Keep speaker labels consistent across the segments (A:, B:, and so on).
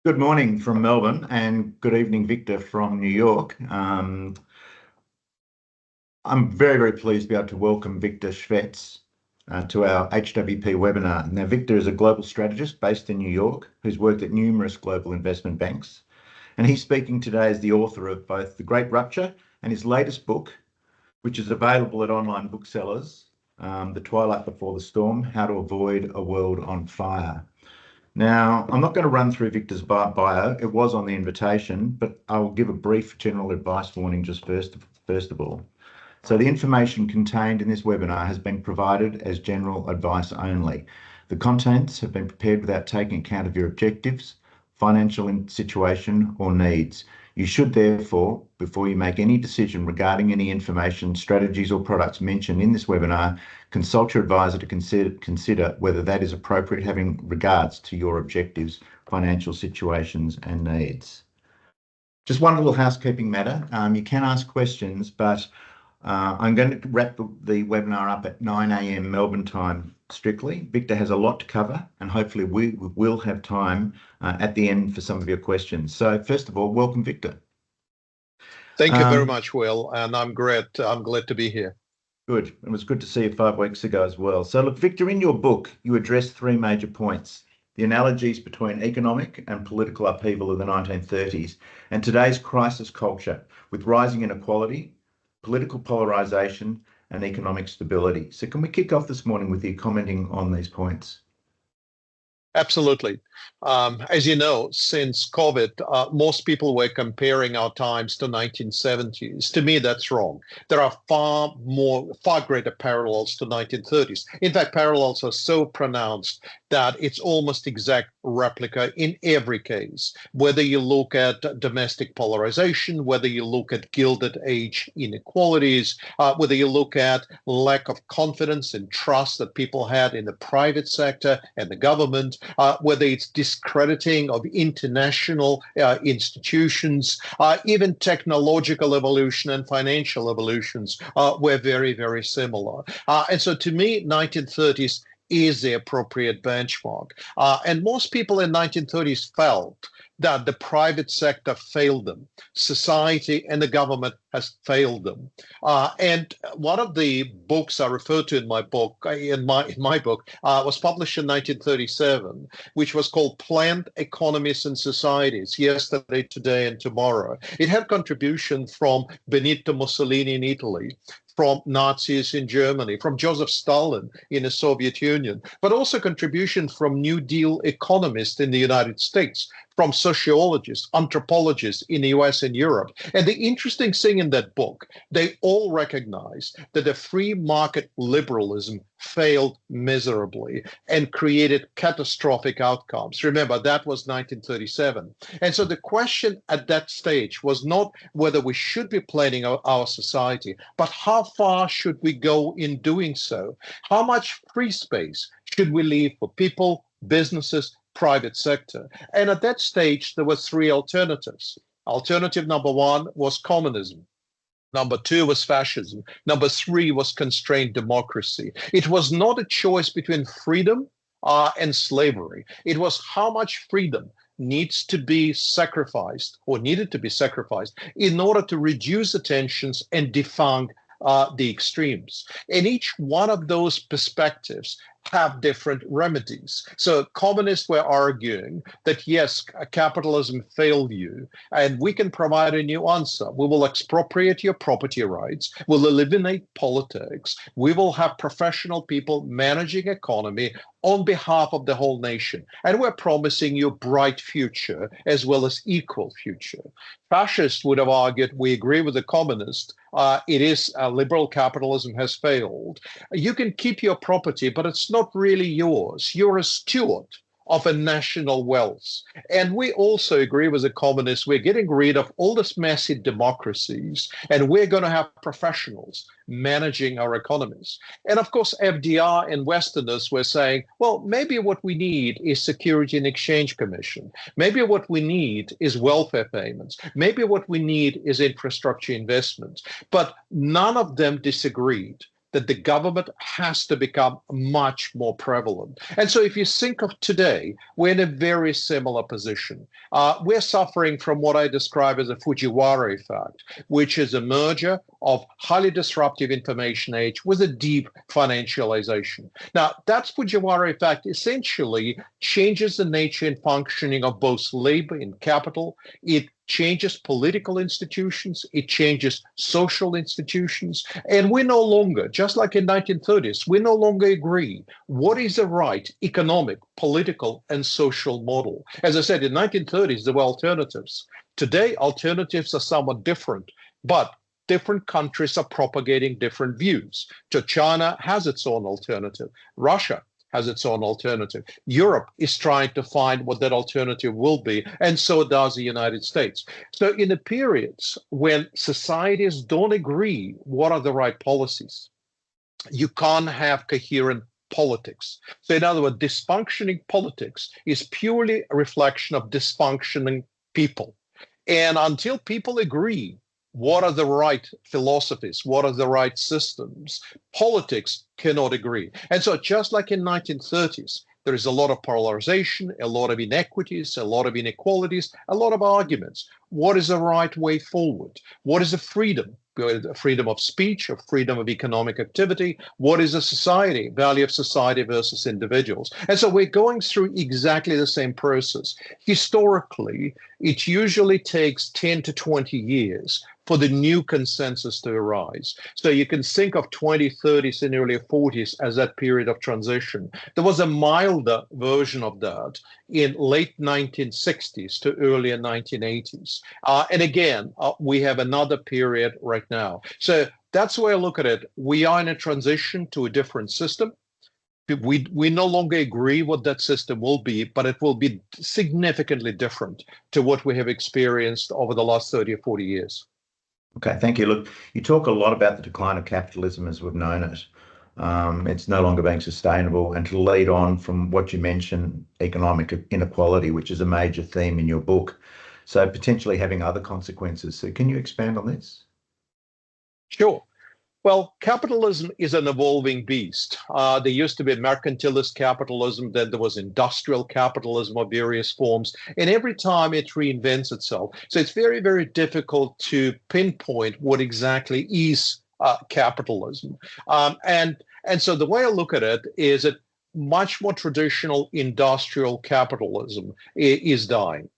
A: Good morning from Melbourne and good evening, Victor, from New York. I'm very pleased to be able to welcome Viktor Shvets to our HWP webinar. Now, Victor is a global strategist based in New York who's worked at numerous global investment banks. And he's speaking today as the author of both The Great Rupture and his latest book, which is available at online booksellers, The Twilight Before the Storm, How to Avoid a World on Fire. Now, I'm not going to run through Victor's bio. It was on the invitation, but I will give a brief general advice warning just first of all. So the information contained in this webinar has been provided as general advice only. The contents have been prepared without taking account of your objectives, financial situation, or needs. You should therefore, before you make any decision regarding any information, strategies, or products mentioned in this webinar, consult your advisor to consider whether that is appropriate having regards to your objectives, financial situations, and needs. Just one little housekeeping matter. You can ask questions, but I'm going to wrap the webinar up at 9 a.m. Melbourne time strictly. Victor has a lot to cover, and hopefully we will have time at the end for some of your questions. So first of all, welcome, Victor.
B: Thank you very much, Will, and I'm glad to be here.
A: Good. It was good to see you 5 weeks ago as well. So look, Victor, in your book, you address 3 major points: the analogies between economic and political upheaval of the 1930s and today's crisis culture with rising inequality, political polarisation, and economic stability. So can we kick off this morning with you commenting on these points?
B: Absolutely. As you know, since COVID, most people were comparing our times to 1970s. To me, that's wrong. There are far greater parallels to 1930s. In fact, parallels are so pronounced that it's almost exact replica in every case. Whether you look at domestic polarization, whether you look at Gilded Age inequalities, whether you look at lack of confidence and trust that people had in the private sector and the government, whether it's discrediting of international institutions, even technological evolution and financial evolutions were very similar. And so to me, 1930s is the appropriate benchmark. And most people in 1930s felt that the private sector failed them. Society and the government has failed them. And one of the books I referred to in my book, was published in 1937, which was called Planned Economies and Societies, Yesterday, Today, and Tomorrow. It had contribution from Benito Mussolini in Italy, from Nazis in Germany, from Joseph Stalin in the Soviet Union, but also contribution from New Deal economists in the United States, from sociologists, anthropologists in the US and Europe. And the interesting thing in that book, they all recognize that the free market liberalism failed miserably and created catastrophic outcomes. Remember, that was 1937. And so the question at that stage was not whether we should be planning our society, but how far should we go in doing so? How much free space should we leave for people, businesses, private sector? And at that stage, there were 3 alternatives. Alternative number 1 was communism. Number 2 was fascism. Number 3 was constrained democracy. It was not a choice between freedom and slavery. It was how much freedom needs to be sacrificed or needed to be sacrificed in order to reduce the tensions and defund the extremes. And each one of those perspectives have different remedies. So communists were arguing that yes, capitalism failed you, and we can provide a new answer. We will expropriate your property rights, we'll eliminate politics, we will have professional people managing economy on behalf of the whole nation, and we're promising you a bright future as well as equal future. Fascists would have argued, we agree with the communist, it is liberal capitalism has failed. You can keep your property, but it's not really yours. You're a steward of a national wealth. And we also agree with the communists, we're getting rid of all these massive democracies, and we're going to have professionals managing our economies. And of course, FDR and Westerners were saying, well, maybe what we need is Security and Exchange Commission. Maybe what we need is welfare payments. Maybe what we need is infrastructure investments. But none of them disagreed that the government has to become much more prevalent. And so if you think of today, we're in a very similar position. We're suffering from what I describe as a Fujiwara effect, which is a merger of highly disruptive information age with a deep financialization. Now, that Fujiwara effect essentially changes the nature and functioning of both labor and capital. It changes political institutions, it changes social institutions, and we no longer, just like in 1930s, we no longer agree what is the right economic, political, and social model. As I said, in 1930s, there were alternatives. Today, alternatives are somewhat different, but different countries are propagating different views. So China has its own alternative. Russia has its own alternative. Europe is trying to find what that alternative will be, and so does the United States. So in the periods when societies don't agree what are the right policies, you can't have coherent politics. So in other words, dysfunctioning politics is purely a reflection of dysfunctioning people. And until people agree what are the right philosophies, what are the right systems, politics cannot agree. And so just like in 1930s, there is a lot of polarization, a lot of inequities, a lot of inequalities, a lot of arguments. What is the right way forward? What is the freedom? Freedom of speech, or freedom of economic activity? What is a society, value of society versus individuals? And so we're going through exactly the same process. Historically, it usually takes 10 to 20 years for the new consensus to arise. So you can think of 2030s and early 40s as that period of transition. There was a milder version of that in late 1960s to earlier 1980s. And again, we have another period right now. So that's the way I look at it. We are in a transition to a different system. We no longer agree what that system will be, but it will be significantly different to what we have experienced over the last 30 or 40 years.
A: Okay, thank you. Look, you talk a lot about the decline of capitalism as we've known it. It's no longer being sustainable, and to lead on from what you mentioned, economic inequality, which is a major theme in your book, so potentially having other consequences. So can you expand on this?
B: Sure. Well, capitalism is an evolving beast. There used to be mercantilist capitalism, then there was industrial capitalism of various forms, and every time it reinvents itself. So it's very, very difficult to pinpoint what exactly is capitalism. And so the way I look at it is that much more traditional industrial capitalism is dying.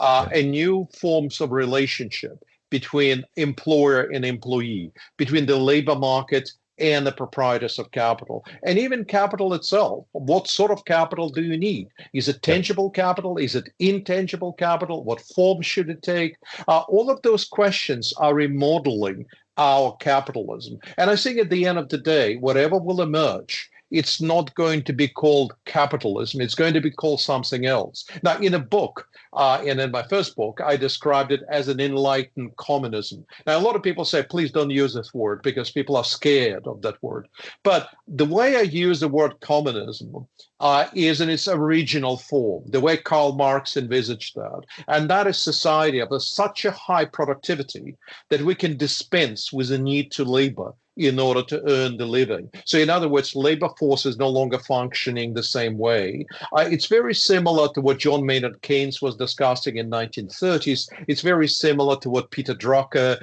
B: And new forms of relationship between employer and employee, between the labor market and the proprietors of capital, and even capital itself. What sort of capital do you need? Is it tangible capital? Is it intangible capital? What form should it take? All of those questions are remodeling our capitalism. And I think at the end of the day, whatever will emerge, it's not going to be called capitalism. It's going to be called something else. Now, in a book, and in my first book, I described it as an enlightened communism. Now, a lot of people say, please don't use this word because people are scared of that word. But the way I use the word communism is in its original form, the way Karl Marx envisaged that. And that is society of such a high productivity that we can dispense with the need to labor in order to earn the living. So in other words, labor force is no longer functioning the same way. It's very similar to what John Maynard Keynes was discussing in 1930s. It's very similar to what Peter Drucker,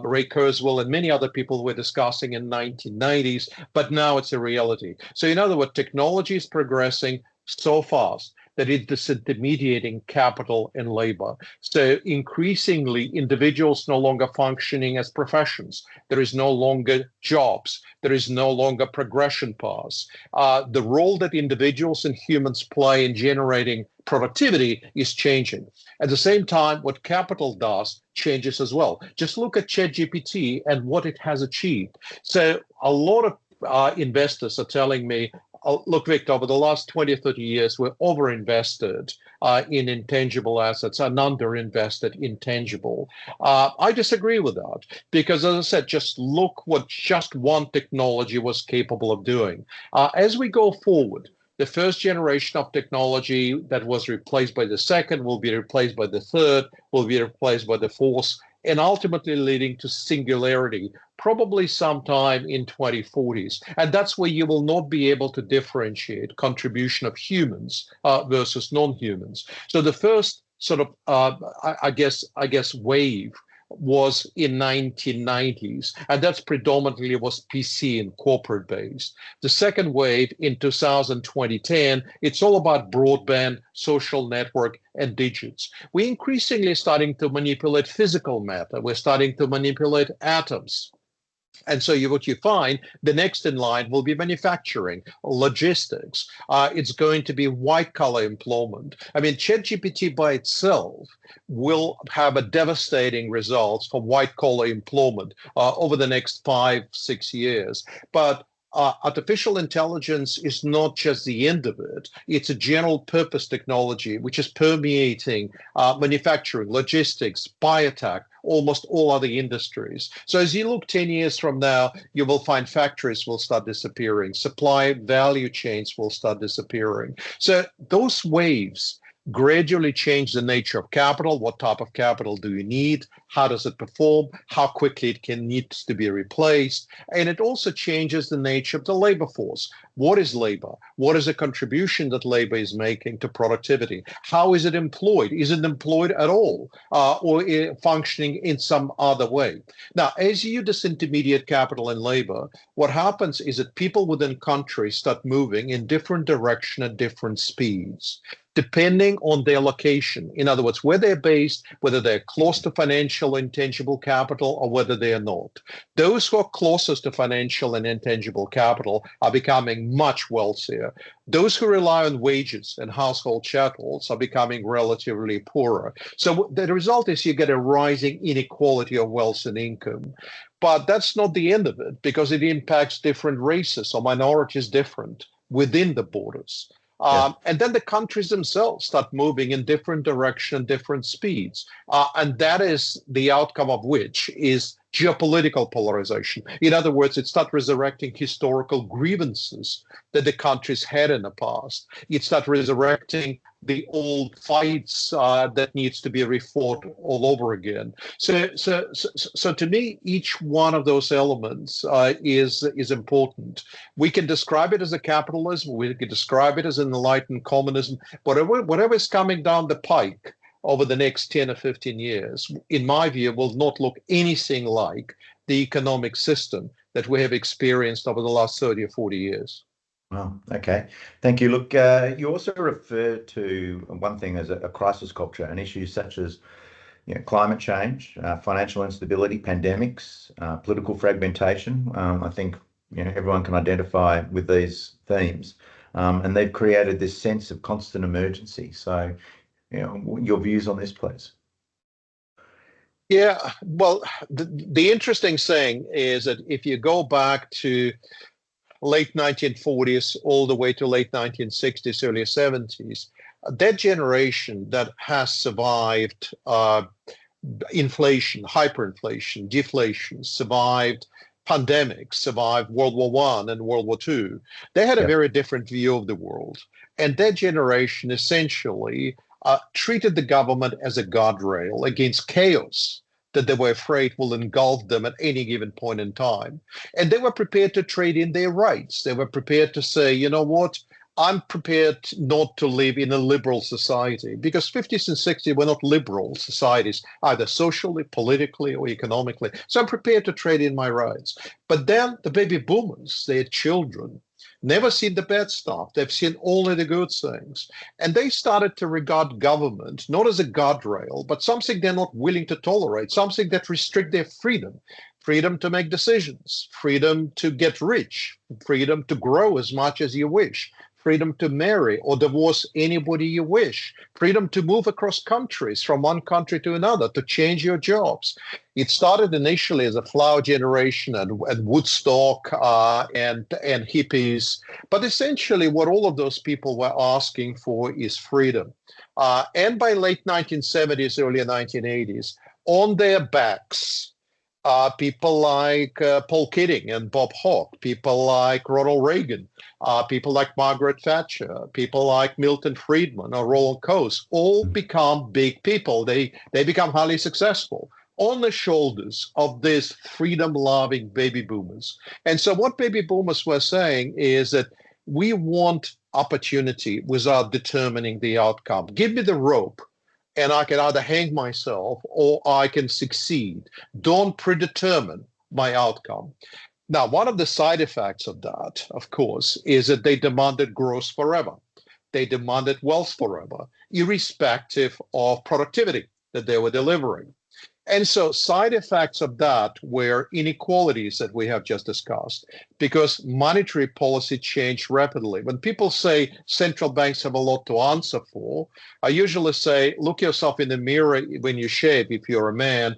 B: Ray Kurzweil, and many other people were discussing in 1990s, but now it's a reality. So in other words, technology is progressing so fast that it's disintermediating capital and labor. So increasingly, individuals no longer functioning as professions. There is no longer jobs. There is no longer progression paths. The role that individuals and humans play in generating productivity is changing. At the same time, what capital does changes as well. Just look at ChatGPT and what it has achieved. So a lot of investors are telling me, look, Victor, over the last 20 or 30 years, we're overinvested in intangible assets and underinvested in tangible. I disagree with that because, as I said, just look what just one technology was capable of doing. As we go forward, the first generation of technology that was replaced by the second will be replaced by the third, will be replaced by the fourth, and ultimately leading to singularity, probably sometime in 2040s. And that's where you will not be able to differentiate contribution of humans versus non-humans. So the first sort of, I guess, wave was in 1990s, and that's predominantly was PC and corporate based. The second wave in 2010, it's all about broadband, social network, and digits. We're increasingly starting to manipulate physical matter. We're starting to manipulate atoms. And so what you find, the next in line will be manufacturing, logistics. It's going to be white collar employment. I mean, ChatGPT by itself will have a devastating results for white collar employment over the next 5-6 years. But artificial intelligence is not just the end of it. It's a general purpose technology which is permeating manufacturing, logistics, biotech, almost all other industries. So as you look 10 years from now, you will find factories will start disappearing, supply value chains will start disappearing. So those waves gradually change the nature of capital. What type of capital do you need? How does it perform? How quickly it needs to be replaced? And it also changes the nature of the labor force. What is labor? What is the contribution that labor is making to productivity? How is it employed? Is it employed at all or functioning in some other way? Now, as you disintermediate capital and labor, what happens is that people within countries start moving in different direction at different speeds, depending on their location. In other words, where they're based, whether they're close to financial intangible capital or whether they are not. Those who are closest to financial and intangible capital are becoming much wealthier. Those who rely on wages and household chattels are becoming relatively poorer. So the result is you get a rising inequality of wealth and income. But that's not the end of it, because it impacts different races or minorities different within the borders. And then the countries themselves start moving in different direction, different speeds. And that is the outcome of which is geopolitical polarization. In other words, it starts resurrecting historical grievances that the countries had in the past. It starts resurrecting the old fights that needs to be refought all over again. So to me, each one of those elements is important. We can describe it as a capitalism. We can describe it as an enlightened communism. Whatever is coming down the pike over the next 10 or 15 years, in my view, will not look anything like the economic system that we have experienced over the last 30 or 40 years.
A: Well, okay. Thank you. Look, you also refer to one thing as a crisis culture and issues such as climate change, financial instability, pandemics, political fragmentation. I think everyone can identify with these themes, and they've created this sense of constant emergency. So, your views on this, please.
B: Yeah, well, the interesting thing is that if you go back to late 1940s all the way to late 1960s, early 70s, that generation that has survived inflation, hyperinflation, deflation, survived pandemics, survived World War I and World War II, they had a very different view of the world. And that generation essentially treated the government as a guardrail against chaos that they were afraid will engulf them at any given point in time. And they were prepared to trade in their rights. They were prepared to say, you know what, I'm prepared not to live in a liberal society, because 50s and 60s were not liberal societies, either socially, politically, or economically. So I'm prepared to trade in my rights. But then the baby boomers, their children, never seen the bad stuff. They've seen only the good things. And they started to regard government not as a guardrail, but something they're not willing to tolerate, something that restricts their freedom. Freedom to make decisions, freedom to get rich, freedom to grow as much as you wish, freedom to marry or divorce anybody you wish, freedom to move across countries from one country to another, to change your jobs. It started initially as a flower generation and Woodstock and hippies, but essentially what all of those people were asking for is freedom. And by late 1970s, early 1980s, on their backs, people like Paul Keating and Bob Hawke, people like Ronald Reagan, people like Margaret Thatcher, people like Milton Friedman or Roland Coase, all become big people. They become highly successful. on the shoulders of these freedom-loving baby boomers. And so what baby boomers were saying is that we want opportunity without determining the outcome. Give me the rope, and I can either hang myself or I can succeed. Don't predetermine my outcome. Now, one of the side effects of that, of course, is that they demanded growth forever. They demanded wealth forever, irrespective of productivity that they were delivering. And so side effects of that were inequalities that we have just discussed, because monetary policy changed rapidly. When people say central banks have a lot to answer for, I usually say, look yourself in the mirror when you shave, if you're a man.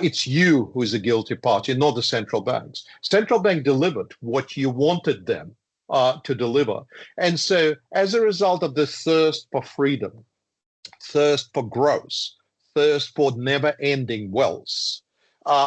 B: It's you who is the guilty party, not the central banks. Central bank delivered what you wanted them to deliver. And so as a result of this thirst for freedom, thirst for growth, thirst for never-ending wealth,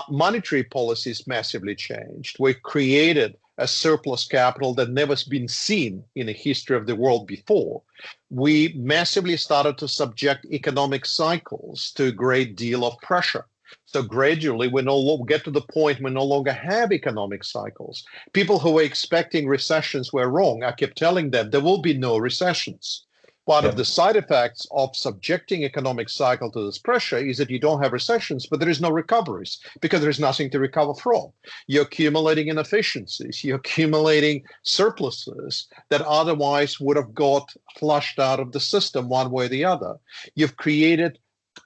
B: monetary policies massively changed. We created a surplus capital that never been seen in the history of the world before. We massively started to subject economic cycles to a great deal of pressure. So gradually, we get to the point we no longer have economic cycles. People who were expecting recessions were wrong. I kept telling them there will be no recessions. One of the side effects of subjecting economic cycle to this pressure is that you don't have recessions, but there is no recoveries because there is nothing to recover from. You're accumulating inefficiencies. You're accumulating surpluses that otherwise would have got flushed out of the system one way or the other. You've created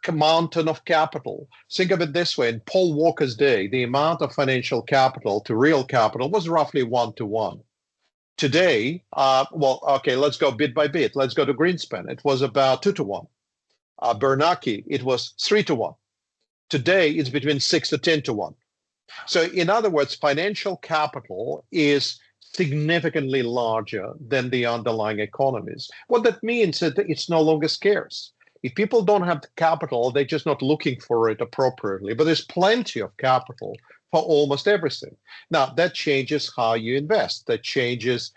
B: a mountain of capital. Think of it this way. In Paul Walker's day, the amount of financial capital to real capital was roughly 1-to-1. Today, let's go bit by bit. Let's go to Greenspan. It was about 2-to-1. Bernanke, it was 3-to-1. Today, it's between 6 to 10-to-1. So in other words, financial capital is significantly larger than the underlying economies. What that means is that it's no longer scarce. If people don't have the capital, they're just not looking for it appropriately. But there's plenty of capital for almost everything. Now, that changes how you invest. That changes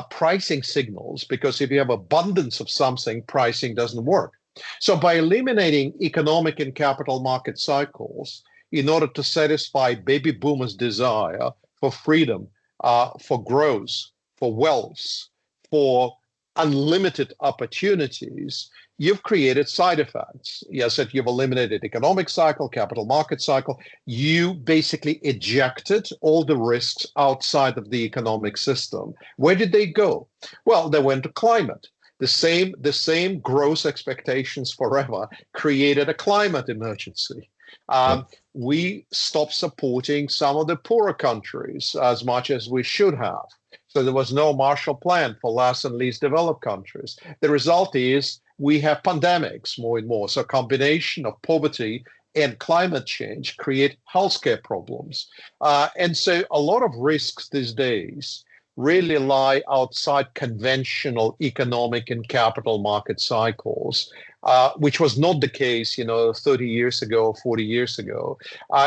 B: pricing signals, because if you have abundance of something, pricing doesn't work. So by eliminating economic and capital market cycles in order to satisfy baby boomers' desire for freedom, for growth, for wealth, for unlimited opportunities, you've created side effects. Yes, that you've eliminated economic cycle, capital market cycle. You basically ejected all the risks outside of the economic system. Where did they go? Well, they went to climate. The same growth expectations forever created a climate emergency. We stopped supporting some of the poorer countries as much as we should have. So there was no Marshall Plan for less and least developed countries. The result is we have pandemics more and more. So a combination of poverty and climate change create healthcare problems. And so a lot of risks these days really lie outside conventional economic and capital market cycles, which was not the case, 30 years ago, 40 years ago.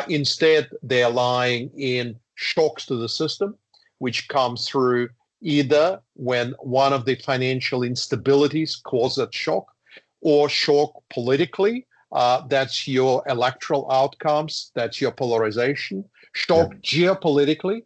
B: Instead, they are lying in shocks to the system, which comes through either when one of the financial instabilities causes that shock, or shock politically. That's your electoral outcomes. That's your polarization. Shock geopolitically.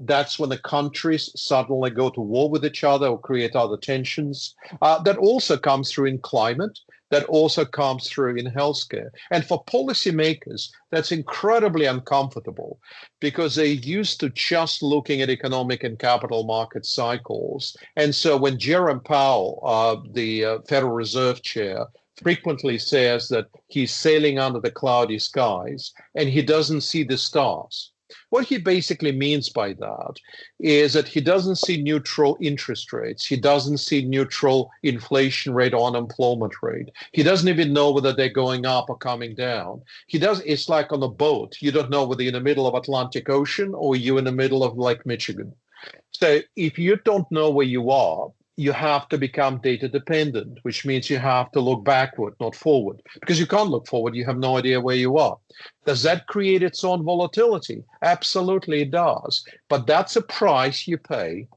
B: That's when the countries suddenly go to war with each other or create other tensions. That also comes through in climate. That also comes through in healthcare. And for policymakers, that's incredibly uncomfortable because they're used to just looking at economic and capital market cycles. And so when Jerome Powell, the Federal Reserve Chair, frequently says that he's sailing under the cloudy skies and he doesn't see the stars, what he basically means by that is that he doesn't see neutral interest rates. He doesn't see neutral inflation rate or unemployment rate. He doesn't even know whether they're going up or coming down. It's like on a boat. You don't know whether you're in the middle of Atlantic Ocean or you're in the middle of Lake Michigan. So if you don't know where you are, you have to become data dependent, which means you have to look backward, not forward, because you can't look forward. You have no idea where you are. Does that create its own volatility? Absolutely, it does. But that's a price you pay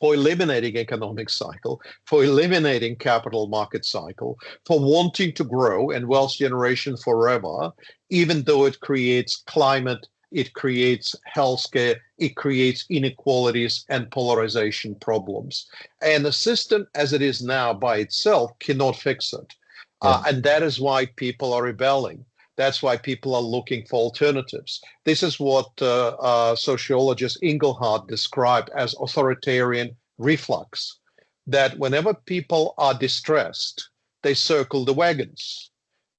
B: for eliminating economic cycle, for eliminating capital market cycle, for wanting to grow and wealth generation forever, even though it creates climate, it creates healthcare, it creates inequalities and polarization problems. And the system as it is now by itself cannot fix it. And that is why people are rebelling. That's why people are looking for alternatives. This is what sociologist Inglehart described as authoritarian reflux, that whenever people are distressed, they circle the wagons.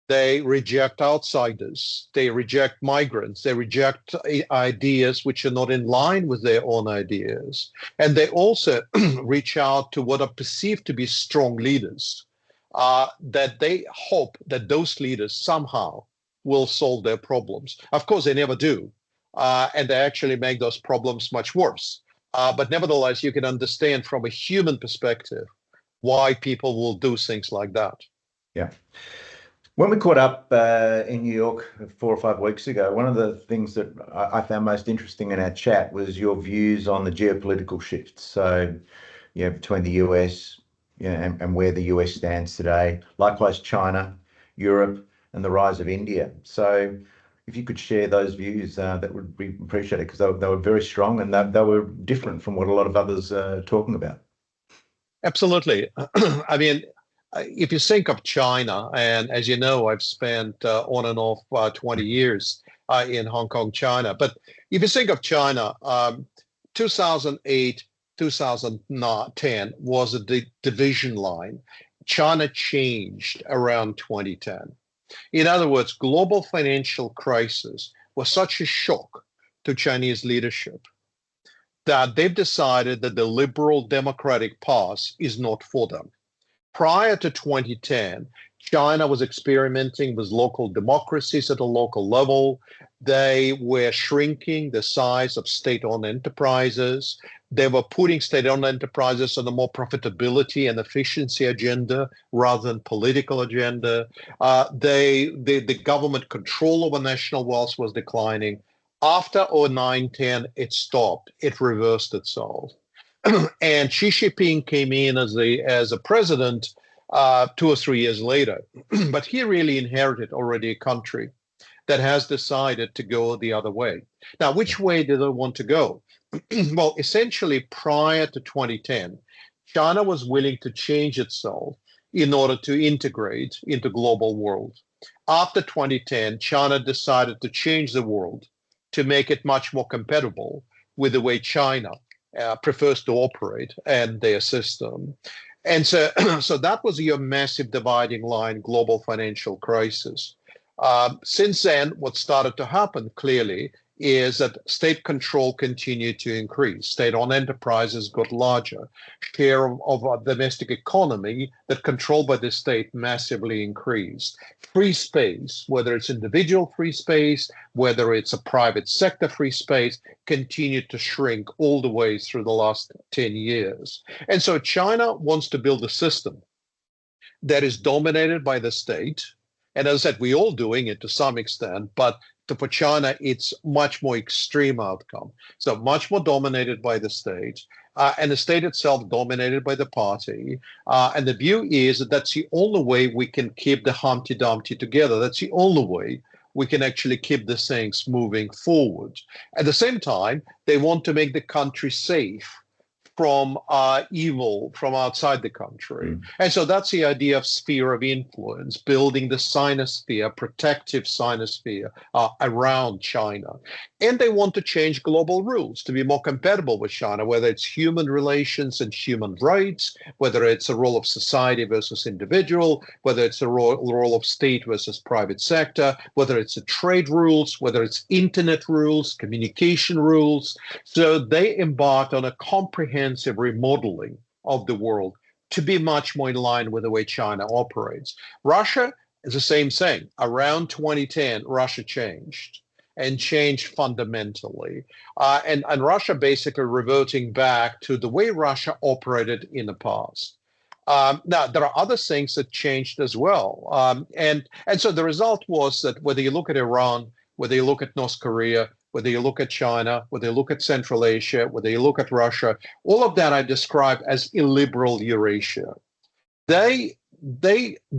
B: They reject outsiders. They reject migrants. They reject ideas which are not in line with their own ideas. And they also reach out to what are perceived to be strong leaders, that they hope that those leaders somehow will solve their problems. Of course, they never do. And they actually make those problems much worse. But nevertheless, you can understand from a human perspective why people will do things like that.
A: Yeah. When we caught up in New York 4 or 5 weeks ago, one of the things that I found most interesting in our chat was your views on the geopolitical shifts. So, between the US, and where the US stands today. Likewise, China, Europe, and the rise of India. So, if you could share those views, that would be appreciated, because they were very strong and they were different from what a lot of others are talking about.
B: Absolutely. I mean, if you think of China, and as you know, I've spent on and off 20 years in Hong Kong, China. But if you think of China, 2008, 2010 was a division line. China changed around 2010. In other words, global financial crisis was such a shock to Chinese leadership that they've decided that the liberal democratic path is not for them. Prior to 2010, China was experimenting with local democracies at a local level. They were shrinking the size of state-owned enterprises. They were putting state-owned enterprises on a more profitability and efficiency agenda rather than political agenda. The government control over national wealth was declining. After 2009-10, it stopped. It reversed itself. And Xi Jinping came in as a president 2 or 3 years later. But he really inherited already a country that has decided to go the other way. Now, which way do they want to go? Well, essentially, prior to 2010, China was willing to change itself in order to integrate into global world. After 2010, China decided to change the world to make it much more compatible with the way China prefers to operate and their system. And so, so that was your massive dividing line, global financial crisis. Since then, what started to happen clearly is that state control continued to increase. State-owned enterprises got larger. Share of our domestic economy that controlled by the state massively increased. Free space, whether it's individual free space, whether it's a private sector free space, continued to shrink all the way through the last 10 years. And so China wants to build a system that is dominated by the state. And as I said, we're all doing it to some extent, but for China, it's much more extreme outcome. So much more dominated by the state, and the state itself dominated by the party. And the view is that that's the only way we can keep the Humpty Dumpty together. That's the only way we can actually keep the things moving forward. At the same time, they want to make the country safe from evil from outside the country. And so that's the idea of sphere of influence, building the sinosphere, protective sinosphere around China. And they want to change global rules to be more compatible with China, whether it's human relations and human rights, whether it's a role of society versus individual, whether it's a role of state versus private sector, whether it's a trade rules, whether it's internet rules, communication rules. So they embarked on a comprehensive remodeling of the world to be much more in line with the way China operates. Russia is the same thing. Around 2010, Russia changed and changed fundamentally. And Russia basically reverting back to the way Russia operated in the past. Now, there are other things that changed as well. And so the result was that whether you look at Iran, whether you look at North Korea, whether you look at China, whether you look at Central Asia, whether you look at Russia, all of that I describe as illiberal Eurasia. They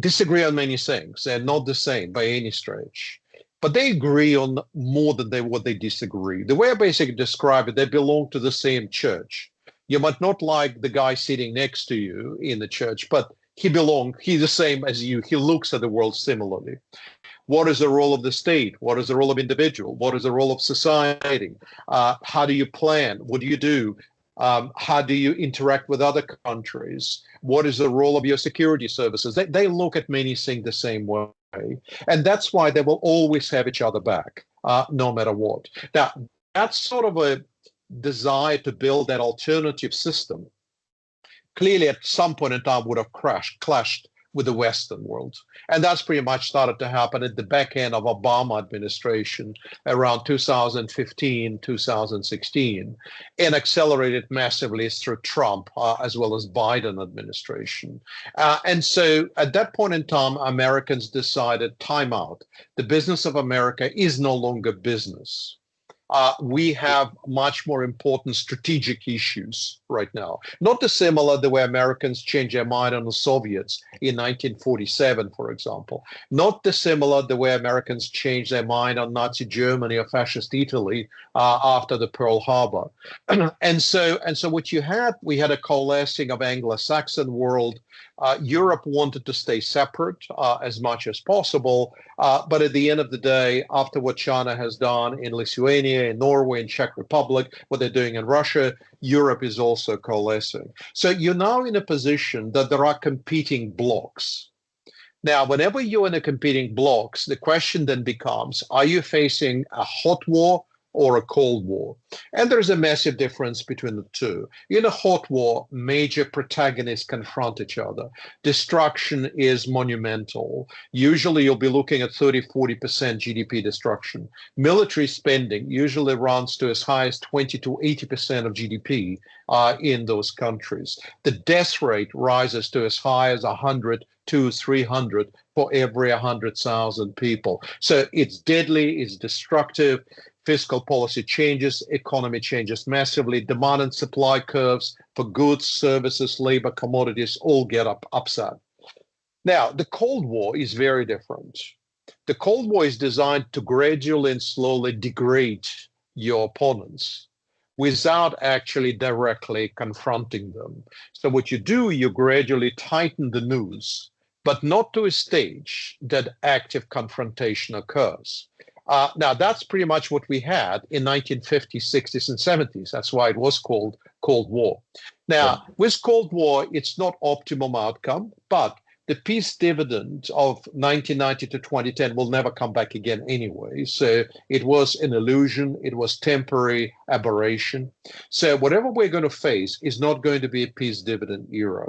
B: disagree on many things. They're not the same by any stretch, but they agree on more than what they disagree. The way I basically describe it, they belong to the same church. You might not like the guy sitting next to you in the church, but he's the same as you. He looks at the world similarly. What is the role of the state? What is the role of individual? What is the role of society? How do you plan? What do you do? How do you interact with other countries? What is the role of your security services? They look at many things the same way. And that's why they will always have each other back, no matter what. Now, that's sort of a desire to build that alternative system. Clearly, at some point in time, would have clashed with the Western world. And that's pretty much started to happen at the back end of Obama administration around 2015, 2016, and accelerated massively through Trump as well as Biden administration. And so at that point in time, Americans decided time out. The business of America is no longer business. We have much more important strategic issues right now. Not dissimilar the way Americans changed their mind on the Soviets in 1947, for example. Not dissimilar the way Americans changed their mind on Nazi Germany or fascist Italy after the Pearl Harbor. And so what we had a coalescing of Anglo-Saxon world. Europe wanted to stay separate as much as possible, but at the end of the day, after what China has done in Lithuania, in Norway, in Czech Republic, what they're doing in Russia, Europe is also coalescing. So you're now in a position that there are competing blocs. Now, whenever you're in a competing blocs, the question then becomes, are you facing a hot war or a cold war? And there's a massive difference between the two. In a hot war, major protagonists confront each other. Destruction is monumental. Usually you'll be looking at 30-40% GDP destruction. Military spending usually runs to as high as 20 to 80% of GDP in those countries. The death rate rises to as high as 100 to 300 for every 100,000 people. So it's deadly, it's destructive. Fiscal policy changes, economy changes massively, demand and supply curves for goods, services, labor, commodities all get upset. Now, the Cold War is very different. The Cold War is designed to gradually and slowly degrade your opponents without actually directly confronting them. So what you do, you gradually tighten the noose, but not to a stage that active confrontation occurs. Now, that's pretty much what we had in 1950s, 60s, and 70s. That's why it was called Cold War. Now, with Cold War, it's not optimum outcome, but the peace dividend of 1990 to 2010 will never come back again anyway. So it was an illusion. It was temporary aberration. So whatever we're going to face is not going to be a peace dividend era.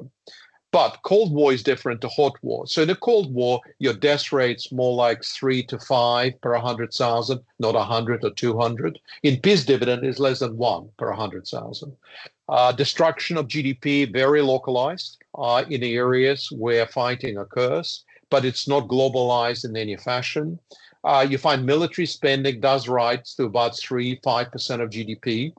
B: But Cold War is different to hot war. So in the Cold War, your death rate's more like 3 to 5 per 100,000, not 100 or 200. In peace dividend, is less than 1 per 100,000. Destruction of GDP, very localized in the areas where fighting occurs, but it's not globalized in any fashion. You find military spending does rise to about 3-5% of GDP.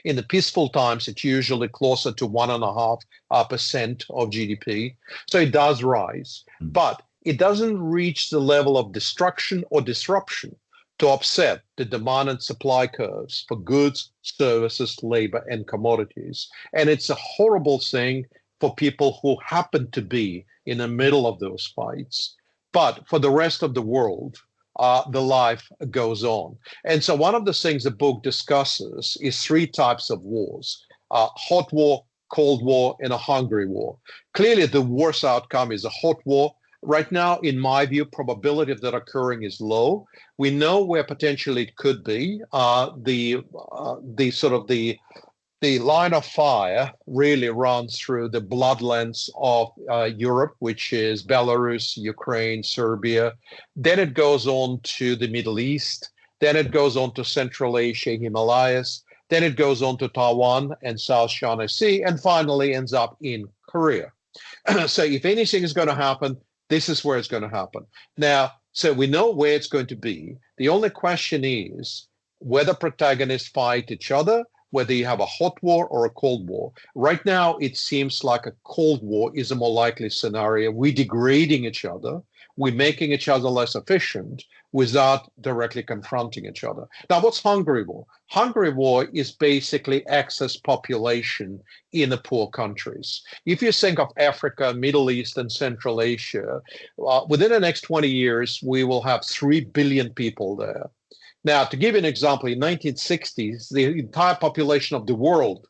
B: In the peaceful times, it's usually closer to 1.5% of GDP. So it does rise, but it doesn't reach the level of destruction or disruption to upset the demand and supply curves for goods, services, labor, and commodities. And it's a horrible thing for people who happen to be in the middle of those fights. But for the rest of the world, the life goes on. And so one of the things the book discusses is 3 types of wars: hot war, Cold War, and a hungry war. Clearly, the worst outcome is a hot war. Right now, in my view, probability of that occurring is low. We know where potentially it could be. The line of fire really runs through the bloodlands of Europe, which is Belarus, Ukraine, Serbia. Then it goes on to the Middle East. Then it goes on to Central Asia, Himalayas. Then it goes on to Taiwan and South China Sea, and finally ends up in Korea. So if anything is going to happen, this is where it's going to happen. Now, so we know where it's going to be. The only question is, whether protagonists fight each other, whether you have a hot war or a cold war. Right now, it seems like a cold war is a more likely scenario. We're degrading each other. We're making each other less efficient without directly confronting each other. Now, what's Hungary war? Hungary war is basically excess population in the poor countries. If you think of Africa, Middle East, and Central Asia, within the next 20 years, we will have 3 billion people there. Now, to give you an example, in 1960s, the entire population of the world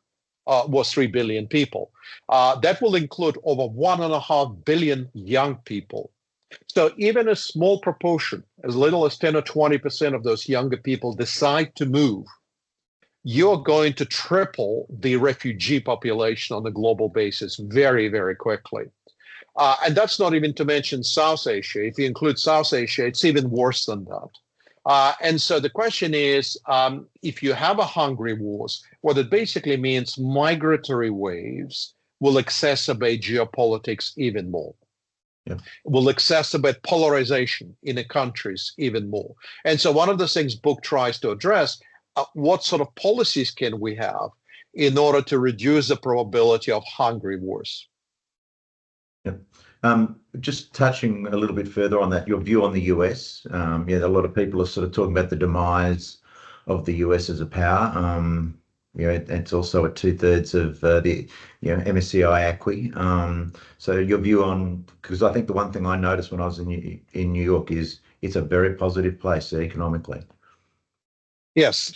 B: was 3 billion people. That will include over 1.5 billion young people. So even a small proportion, as little as 10 or 20% of those younger people decide to move, you're going to triple the refugee population on a global basis very, very quickly. And that's not even to mention South Asia. If you include South Asia, it's even worse than that. And so the question is, if you have a hungry wars, what it basically means migratory waves will exacerbate geopolitics even more. Yeah. Will exacerbate polarization in the countries even more. And so one of the things book tries to address, what sort of policies can we have in order to reduce the probability of hungry wars?
A: Yeah. Just touching a little bit further on that, your view on the US. Yeah, a lot of people are sort of talking about the demise of the US as a power. It's also at 2/3 of the MSCI acqui. So your view on, because I think the one thing I noticed when I was in New York is it's a very positive place economically.
B: Yes,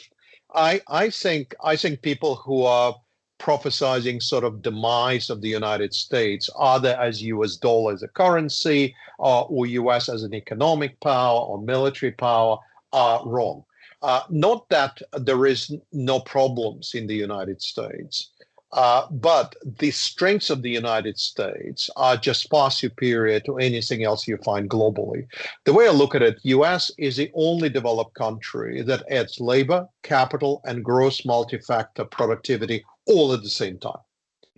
B: I think people who are prophesizing sort of demise of the United States, either as US dollar as a currency or US as an economic power or military power, are wrong. Not that there is no problems in the United States, but the strengths of the United States are just far superior to anything else you find globally. The way I look at it, US is the only developed country that adds labor, capital, and gross multi-factor productivity all at the same time.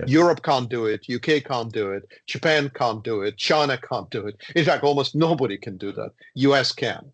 B: Yep. Europe can't do it, UK can't do it, Japan can't do it, China can't do it. In fact, almost nobody can do that. US can.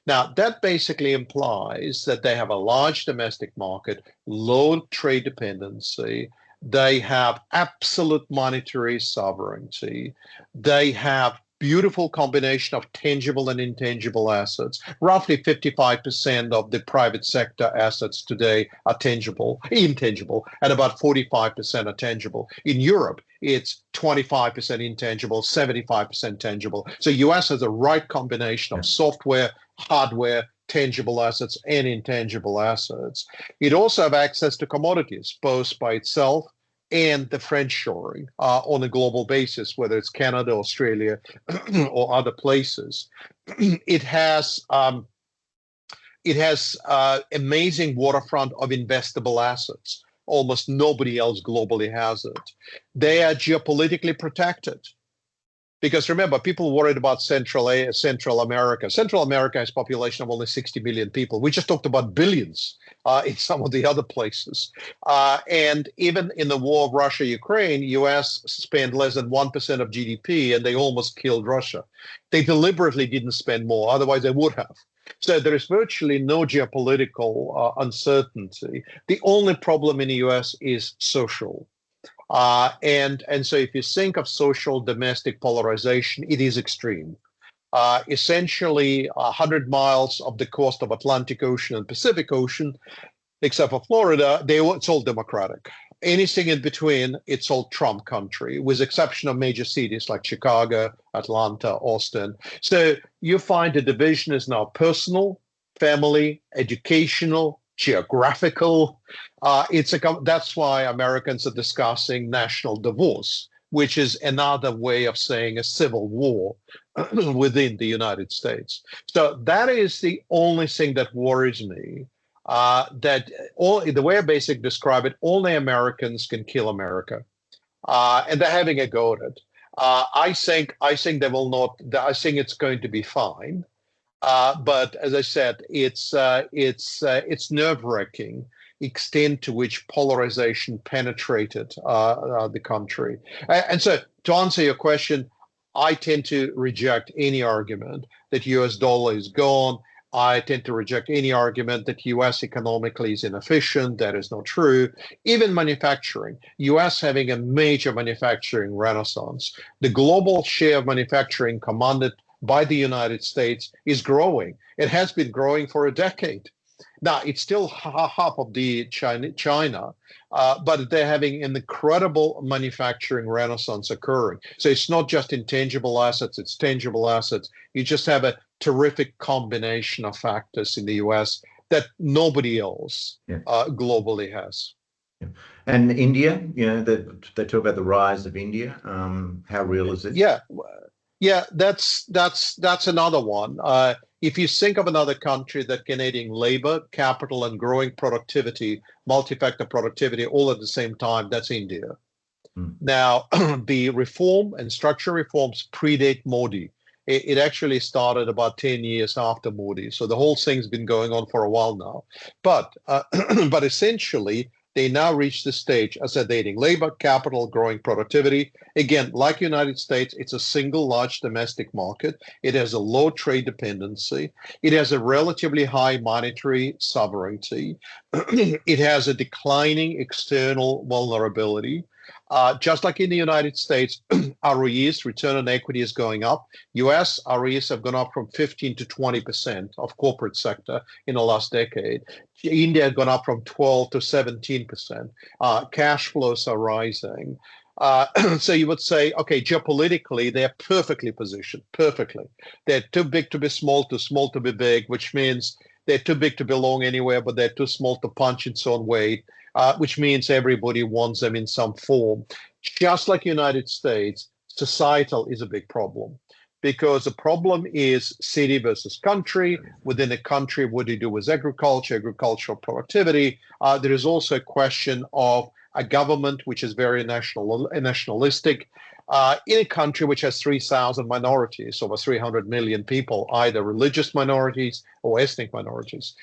B: Now, that basically implies that they have a large domestic market, low trade dependency, they have absolute monetary sovereignty, they have beautiful combination of tangible and intangible assets. Roughly 55% of the private sector assets today are intangible, and about 45% are tangible. In Europe, it's 25% intangible, 75% tangible. So US has the right combination of software, hardware, tangible assets, and intangible assets. It also have access to commodities, both by itself and the friendshoring on a global basis, whether it's Canada, Australia, or other places. It has amazing waterfront of investable assets. Almost nobody else globally has it. They are geopolitically protected. Because remember, people worried about Central America. Central America has a population of only 60 million people. We just talked about billions in some of the other places. And even in the war of Russia-Ukraine, US spent less than 1% of GDP, and they almost killed Russia. They deliberately didn't spend more, otherwise they would have. So there is virtually no geopolitical uncertainty. The only problem in the US is social. And so if you think of social domestic polarization, it is extreme. Essentially, 100 miles of the coast of Atlantic Ocean and Pacific Ocean, except for Florida, it's all Democratic. Anything in between, it's all Trump country, with exception of major cities like Chicago, Atlanta, Austin. So you find the division is now personal, family, educational, geographical. That's why Americans are discussing national divorce, which is another way of saying a civil war within the United States. So that is the only thing that worries me. The way I basically describe it, only Americans can kill America, and they're having a go at it. I think they will not. I think it's going to be fine. But as I said, it's nerve-wracking extent to which polarization penetrated the country. And so, to answer your question, I tend to reject any argument that US dollar is gone. I tend to reject any argument that US economically is inefficient. That is not true. Even manufacturing, US having a major manufacturing renaissance. The global share of manufacturing commanded by the United States is growing. It has been growing for a decade. Now, it's still half of the China, but they're having an incredible manufacturing renaissance occurring. So it's not just intangible assets, it's tangible assets. You just have a terrific combination of factors in the US that nobody else
A: Yeah.
B: Globally has.
A: Yeah. And India, they talk about the rise of India. How real is it?
B: Yeah, that's another one. If you think of another country that can add in labor, capital, and growing productivity, multi-factor productivity, all at the same time, that's India. Now, the reform and structural reforms predate Modi. It actually started about 10 years after Modi, so the whole thing's been going on for a while now. But but essentially, they now reach the stage as they're dating labor, capital, growing productivity. Again, like United States, it's a single large domestic market. It has a low trade dependency. It has a relatively high monetary sovereignty. It has a declining external vulnerability. Just like in the United States, ROEs, return on equity, is going up. US ROEs have gone up from 15 to 20% of corporate sector in the last decade. India had gone up from 12 to 17%. Cash flows are rising. So you would say, okay, geopolitically, they're perfectly positioned, perfectly. They're too big to be small, too small to be big, which means they're too big to belong anywhere, but they're too small to punch its own weight, which means everybody wants them in some form. Just like United States, societal is a big problem. Because the problem is city versus country. Within a country, what do you do with agriculture, agricultural productivity? There is also a question of a government which is very nationalistic. In a country which has 3,000 minorities, over 300 million people, either religious minorities or ethnic minorities.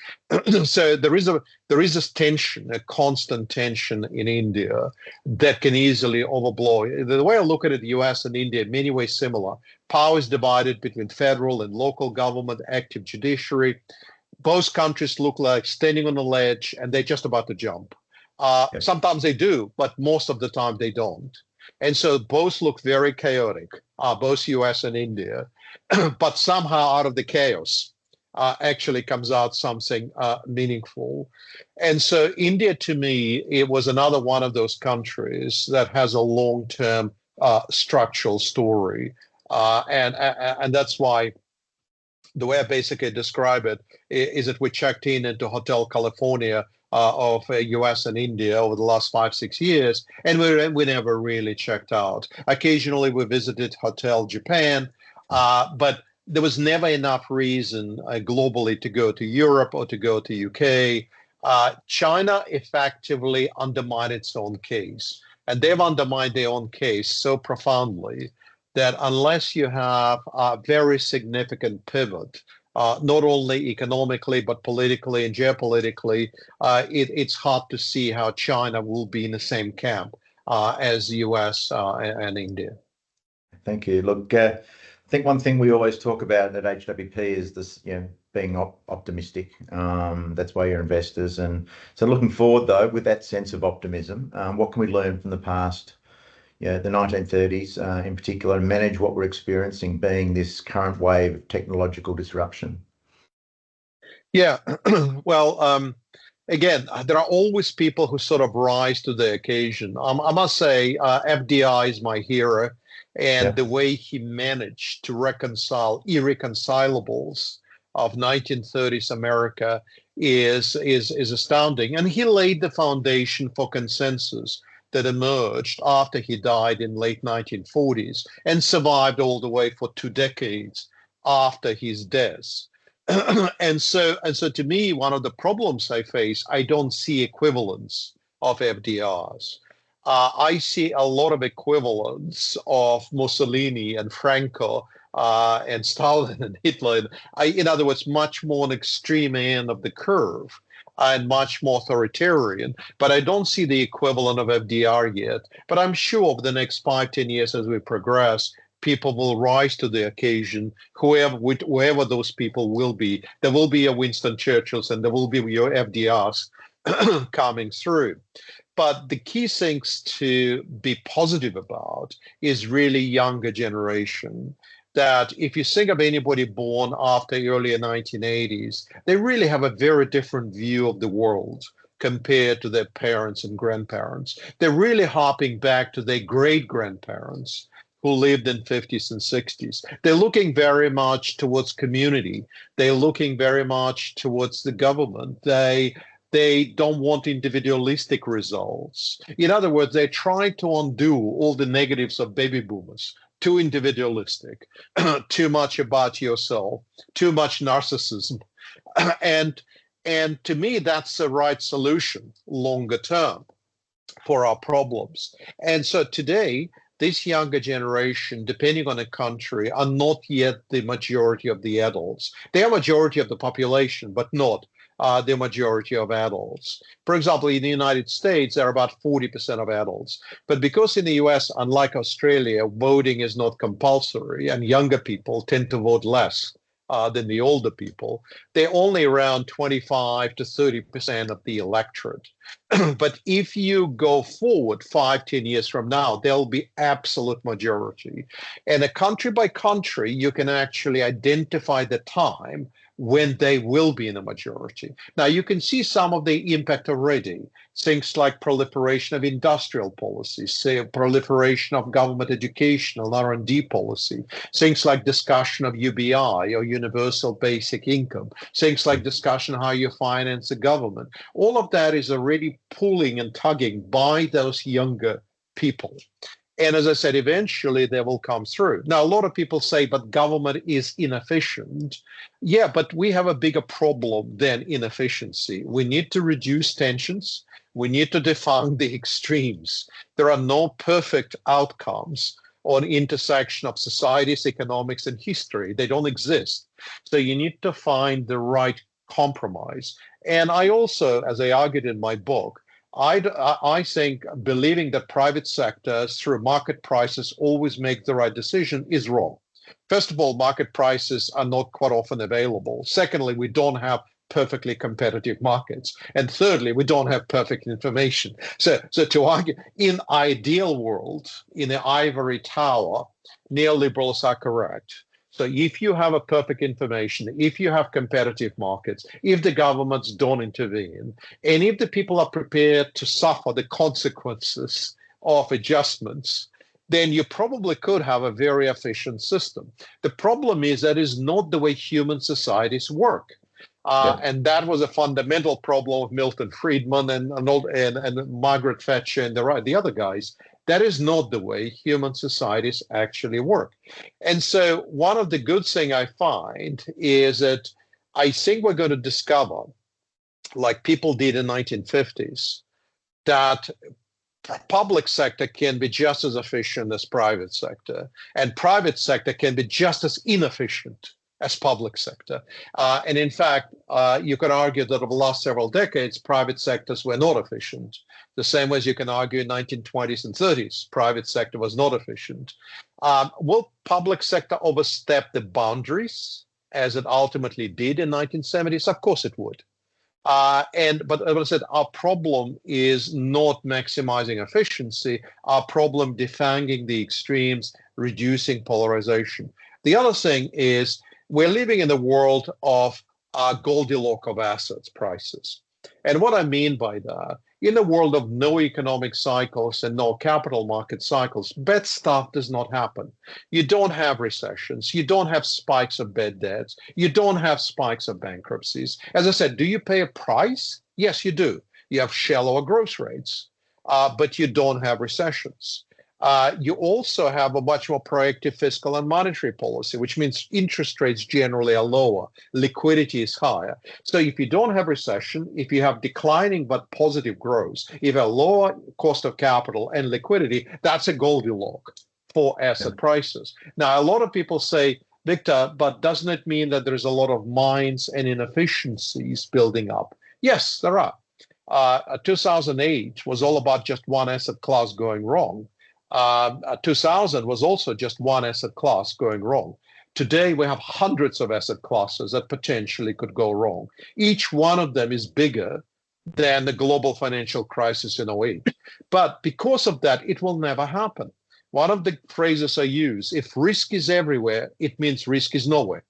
B: So there is this tension, a constant tension in India that can easily overblow. The way I look at it, the US and India, in many ways similar. Power is divided between federal and local government, active judiciary. Both countries look like standing on a ledge and they're just about to jump. Sometimes they do, but most of the time they don't. And so both look very chaotic, both US and India, but somehow out of the chaos actually comes out something meaningful. And so India, to me, it was another one of those countries that has a long-term structural story. And that's why the way I basically describe it is that we checked into Hotel California of US and India over the last 5-6 years, and we never really checked out. Occasionally we visited Hotel Japan, but there was never enough reason globally to go to Europe or to go to UK. China effectively undermined its own case, and they've undermined their own case so profoundly that unless you have a very significant pivot, not only economically, but politically and geopolitically, it's hard to see how China will be in the same camp as the US and India.
A: Thank you. Look, I think one thing we always talk about at HWP is this, being optimistic. That's why you're investors. And so looking forward, though, with that sense of optimism, what can we learn from the past? The 1930s in particular, and manage what we're experiencing being this current wave of technological disruption?
B: Yeah, well, again, there are always people who sort of rise to the occasion. I must say, FDR is my hero, and the way he managed to reconcile irreconcilables of 1930s America is astounding. And he laid the foundation for consensus that emerged after he died in late 1940s and survived all the way for 2 decades after his death. and so to me, one of the problems I face, I don't see equivalents of FDR's. I see a lot of equivalents of Mussolini and Franco and Stalin and Hitler. In other words, much more an extreme end of the curve and much more authoritarian, but I don't see the equivalent of FDR yet. But I'm sure over the next 5-10 years as we progress, people will rise to the occasion, whoever those people will be. There will be a Winston Churchills and there will be your FDRs coming through. But the key things to be positive about is really younger generation. That if you think of anybody born after earlier 1980s, they really have a very different view of the world compared to their parents and grandparents. They're really hopping back to their great-grandparents who lived in 50s and 60s. They're looking very much towards community. They're looking very much towards the government. They don't want individualistic results. In other words, they try to undo all the negatives of baby boomers. Too individualistic, too much about yourself, too much narcissism. And to me, that's the right solution longer term for our problems. And so today, this younger generation, depending on the country, are not yet the majority of the adults. They are majority of the population, but not the majority of adults. For example, in the United States, there are about 40% of adults. But because in the US, unlike Australia, voting is not compulsory and younger people tend to vote less than the older people, they're only around 25 to 30% of the electorate. But if you go forward 5-10 years from now, there'll be absolute majority. And country by country, you can actually identify the time when they will be in a majority. Now, you can see some of the impact already. Things like proliferation of industrial policies, say proliferation of government education and R&D policy, things like discussion of UBI or universal basic income, things like discussion how you finance the government. All of that is already pulling and tugging by those younger people. And as I said, eventually they will come through. Now, a lot of people say, but government is inefficient. Yeah, but we have a bigger problem than inefficiency. We need to reduce tensions. We need to define the extremes. There are no perfect outcomes on intersection of societies, economics, and history. They don't exist. So you need to find the right compromise. And I also, as I argued in my book, I think believing that private sector through market prices always make the right decision is wrong. First of all, market prices are not quite often available. Secondly, we don't have perfectly competitive markets. And thirdly, we don't have perfect information. So to argue, in ideal world, in the ivory tower, neoliberals are correct. So if you have a perfect information, if you have competitive markets, if the governments don't intervene, and if the people are prepared to suffer the consequences of adjustments, then you probably could have a very efficient system. The problem is that is not the way human societies work. And that was a fundamental problem of Milton Friedman and Margaret Thatcher and the other guys. That is not the way human societies actually work. And so one of the good things I find is that I think we're going to discover, like people did in the 1950s, that public sector can be just as efficient as private sector, and private sector can be just as inefficient as public sector. And in fact, you can argue that over the last several decades, private sectors were not efficient. The same way as you can argue in 1920s and 30s, private sector was not efficient. Will public sector overstep the boundaries as it ultimately did in 1970s? Of course it would. But as I said, our problem is not maximizing efficiency. Our problem defanging the extremes, reducing polarization. The other thing is we're living in a world of Goldilocks of assets prices. And what I mean by that, in a world of no economic cycles and no capital market cycles, bad stuff does not happen. You don't have recessions. You don't have spikes of bad debts. You don't have spikes of bankruptcies. As I said, do you pay a price? Yes, you do. You have shallower growth rates, but you don't have recessions. You also have a much more proactive fiscal and monetary policy, which means interest rates generally are lower, liquidity is higher. So if you don't have recession, if you have declining but positive growth, if you have a lower cost of capital and liquidity, that's a Goldilocks for asset prices. Now, a lot of people say, Victor, but doesn't it mean that there's a lot of mines and inefficiencies building up? Yes, there are. 2008 was all about just one asset class going wrong. 2000 was also just one asset class going wrong. Today, we have hundreds of asset classes that potentially could go wrong. Each one of them is bigger than the global financial crisis in '08. But because of that, it will never happen. One of the phrases I use, if risk is everywhere, it means risk is nowhere.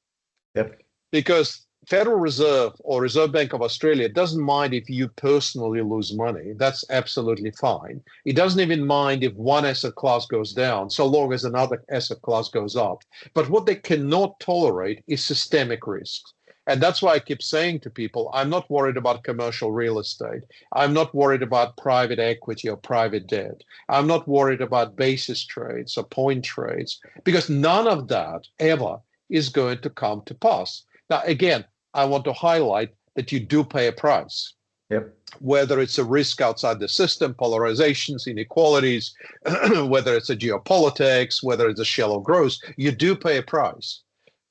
A: Yep.
B: Because Federal Reserve or Reserve Bank of Australia doesn't mind if you personally lose money. That's absolutely fine. It doesn't even mind if one asset class goes down, so long as another asset class goes up. But what they cannot tolerate is systemic risks. And that's why I keep saying to people, I'm not worried about commercial real estate. I'm not worried about private equity or private debt. I'm not worried about basis trades or point trades, because none of that ever is going to come to pass. Now, again, I want to highlight that you do pay a price.
A: Yep.
B: Whether it's a risk outside the system, polarizations, inequalities, whether it's a geopolitics, whether it's a shallow growth, you do pay a price.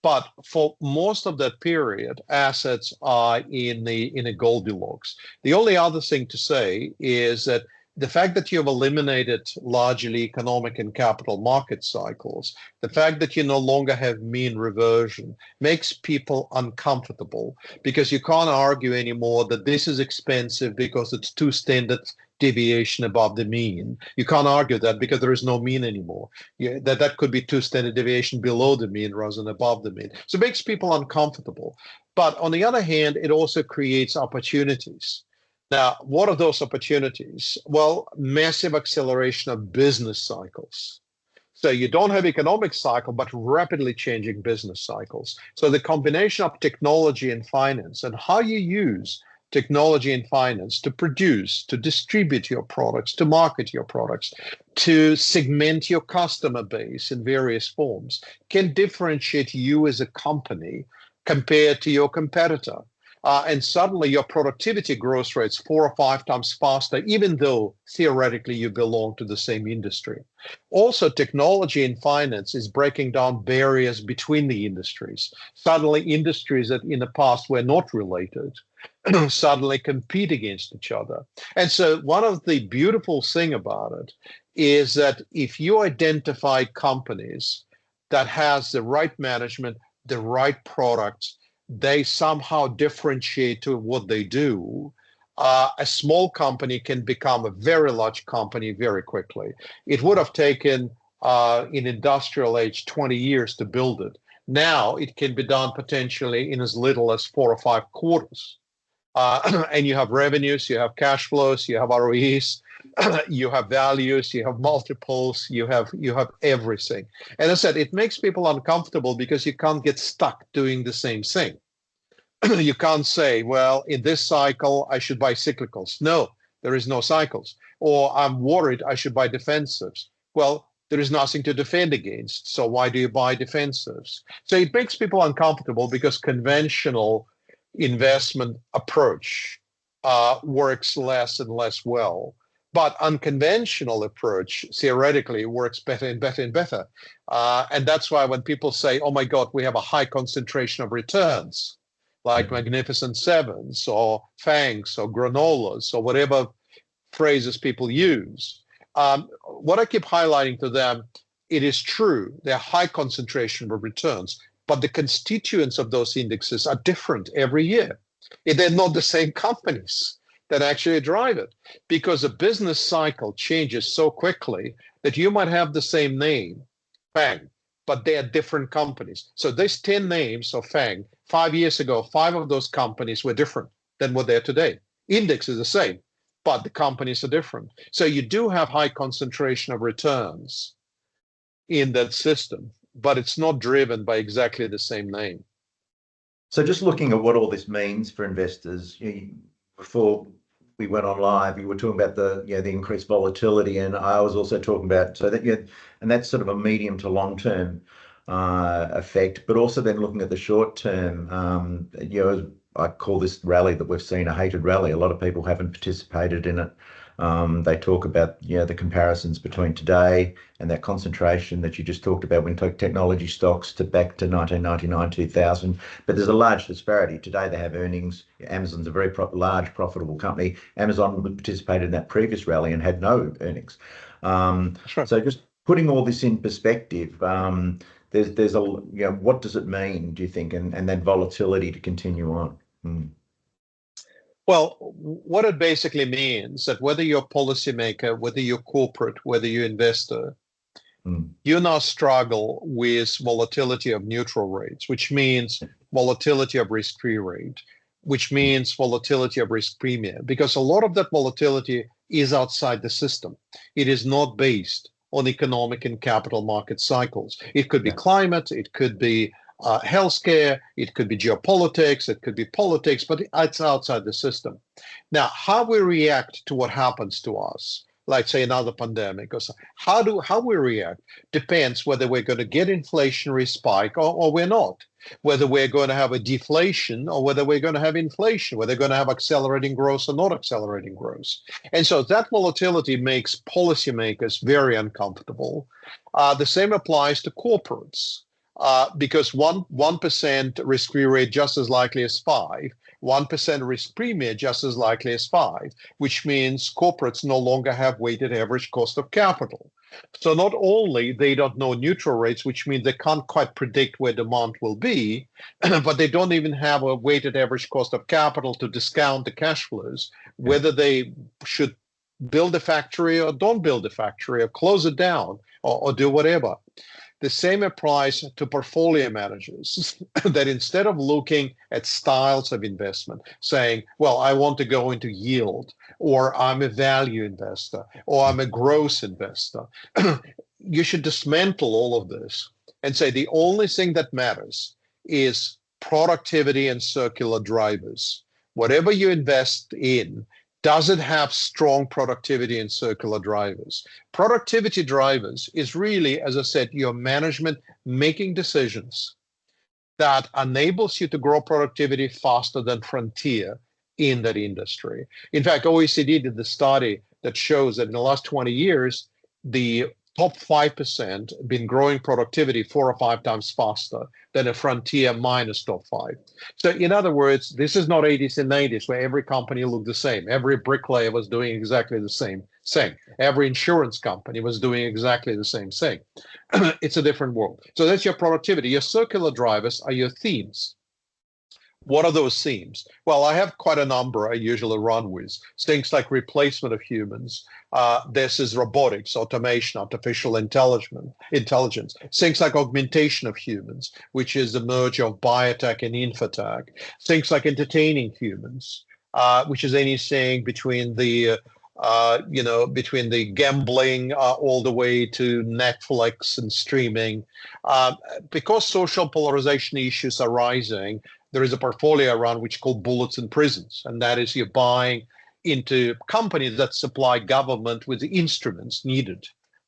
B: But for most of that period, assets are in a Goldilocks. The only other thing to say is that the fact that you've eliminated largely economic and capital market cycles, the fact that you no longer have mean reversion makes people uncomfortable, because you can't argue anymore that this is expensive because it's 2 standard deviation above the mean. You can't argue that because there is no mean anymore. That could be 2 standard deviation below the mean rather than above the mean. So it makes people uncomfortable. But on the other hand, it also creates opportunities. Now, what are those opportunities? Well, massive acceleration of business cycles. So you don't have economic cycle, but rapidly changing business cycles. So the combination of technology and finance, and how you use technology and finance to produce, to distribute your products, to market your products, to segment your customer base in various forms, can differentiate you as a company compared to your competitor. And suddenly your productivity growth rate's 4 or 5 times faster, even though theoretically you belong to the same industry. Also, technology and finance is breaking down barriers between the industries. Suddenly, industries that in the past were not related suddenly compete against each other. And so one of the beautiful things about it is that if you identify companies that has the right management, the right products, they somehow differentiate to what they do, a small company can become a very large company very quickly. It would have taken in industrial age 20 years to build it. Now it can be done potentially in as little as 4 or 5 quarters. And you have revenues, you have cash flows, you have ROEs, you have values, you have multiples, you have everything. And as I said, it makes people uncomfortable because you can't get stuck doing the same thing. You can't say, well, in this cycle, I should buy cyclicals. No, there is no cycles. Or I'm worried I should buy defensives. Well, there is nothing to defend against. So why do you buy defensives? So it makes people uncomfortable because conventional investment approach works less and less well. But unconventional approach theoretically works better and better and better. And that's why when people say, oh my God, we have a high concentration of returns, like Magnificent Sevens or Fangs or granolas or whatever phrases people use. What I keep highlighting to them, it is true, they're high concentration of returns, but the constituents of those indexes are different every year. They're not the same companies that actually drive it, because a business cycle changes so quickly that you might have the same name, Fang, but they are different companies. So there's 10 names of Fang. 5 years ago, 5 of those companies were different than what they are today. Index is the same, but the companies are different. So you do have high concentration of returns in that system, but it's not driven by exactly the same name.
A: So just looking at what all this means for investors, before we went on live, you were talking about the increased volatility, and I was also talking about and that's sort of a medium to long term effect, but also then looking at the short term. I call this rally that we've seen a hated rally. A lot of people haven't participated in it. They talk about the comparisons between today and that concentration that you just talked about when technology stocks back to 1999, 2000. But there's a large disparity. Today they have earnings. Amazon's a very large profitable company. Amazon participated in that previous rally and had no earnings.
B: Sure.
A: So just putting all this in perspective, there's what does it mean, do you think, and that volatility to continue on?
B: Well, what it basically means that whether you're a policymaker, whether you're corporate, whether you're investor, you now struggle with volatility of neutral rates, which means volatility of risk-free rate, which means volatility of risk premium, because a lot of that volatility is outside the system. It is not based on economic and capital market cycles. It could be climate, it could be healthcare, it could be geopolitics, it could be politics, but it's outside the system. Now, how we react to what happens to us, like say another pandemic or something, how we react depends whether we're going to get inflationary spike or we're not, whether we're going to have a deflation or whether we're going to have inflation, whether we're going to have accelerating growth or not accelerating growth. And so that volatility makes policymakers very uncomfortable. The same applies to corporates. Because 1% risk-free rate just as likely as 5, 1% risk premium just as likely as 5, which means corporates no longer have weighted average cost of capital. So not only they don't know neutral rates, which means they can't quite predict where demand will be, but they don't even have a weighted average cost of capital to discount the cash flows, whether they should build a factory or don't build a factory or close it down or do whatever. The same applies to portfolio managers that instead of looking at styles of investment, saying, well, I want to go into yield, or I'm a value investor, or I'm a growth investor, you should dismantle all of this and say the only thing that matters is productivity and circular drivers. Whatever you invest in, does it have strong productivity and circular drivers? Productivity drivers is really, as I said, your management making decisions that enables you to grow productivity faster than frontier in that industry. In fact, OECD did the study that shows that in the last 20 years, the top 5% been growing productivity 4 or 5 times faster than a frontier minus top 5. So in other words, this is not 80s and 90s where every company looked the same. Every bricklayer was doing exactly the same thing. Every insurance company was doing exactly the same thing. It's a different world. So that's your productivity. Your circular drivers are your themes. What are those themes? Well, I have quite a number I usually run with. Things like replacement of humans. This is robotics, automation, artificial intelligence. Things like augmentation of humans, which is the merge of biotech and infotech. Things like entertaining humans, which is anything between the between the gambling all the way to Netflix and streaming. Because social polarization issues are rising, there is a portfolio around which is called bullets in prisons, and that is you're buying into companies that supply government with the instruments needed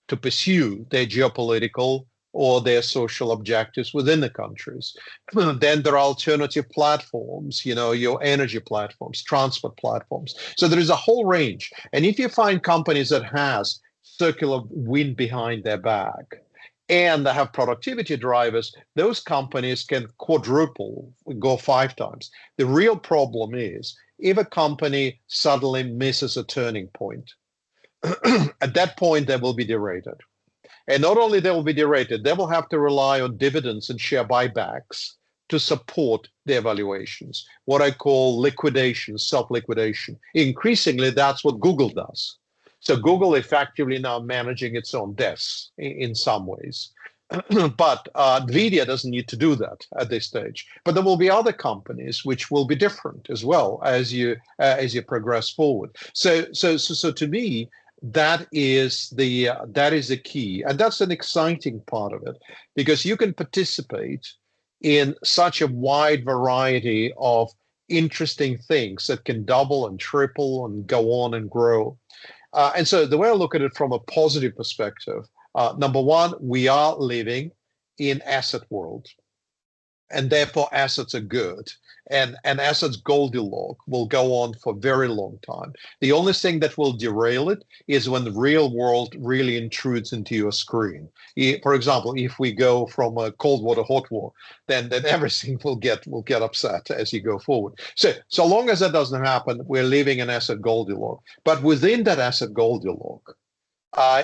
B: to pursue their geopolitical or their social objectives within the countries. Then there are alternative platforms, your energy platforms, transport platforms. So there is a whole range. And if you find companies that has circular wind behind their back, and they have productivity drivers, those companies can quadruple, go 5 times. The real problem is if a company suddenly misses a turning point, at that point they will be derated. And not only they will be derated, they will have to rely on dividends and share buybacks to support their valuations, what I call liquidation, self-liquidation. Increasingly, that's what Google does. So Google effectively now managing its own deaths in some ways. But Nvidia doesn't need to do that at this stage. But there will be other companies which will be different as well as you progress forward. So to me, that is the key, and that's an exciting part of it, because you can participate in such a wide variety of interesting things that can double and triple and go on and grow. And so the way I look at it from a positive perspective, number one, we are living in asset world, and therefore assets are good. And assets Goldilocks will go on for a very long time. The only thing that will derail it is when the real world really intrudes into your screen. For example, if we go from a cold water, hot water, then everything will get upset as you go forward. So long as that doesn't happen, we're living in asset Goldilocks. But within that asset Goldilocks,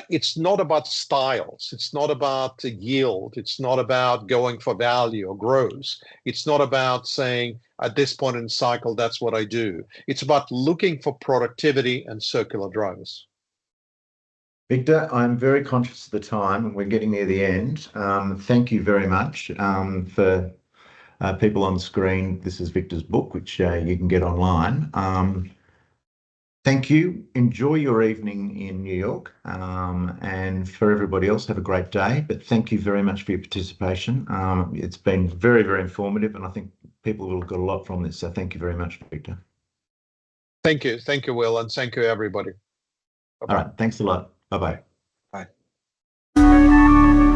B: It's not about styles. It's not about yield. It's not about going for value or growth. It's not about saying at this point in the cycle, that's what I do. It's about looking for productivity and circular drivers.
A: Victor, I'm very conscious of the time and we're getting near the end. Thank you very much for people on the screen. This is Victor's book, which you can get online. Thank you. Enjoy your evening in New York. And for everybody else, have a great day. But thank you very much for your participation. It's been very, very informative, and I think people will have got a lot from this. So thank you very much, Victor.
B: Thank you. Thank you, Will. And thank you, everybody.
A: Bye-bye. All right. Thanks a lot. Bye-bye.
B: Bye.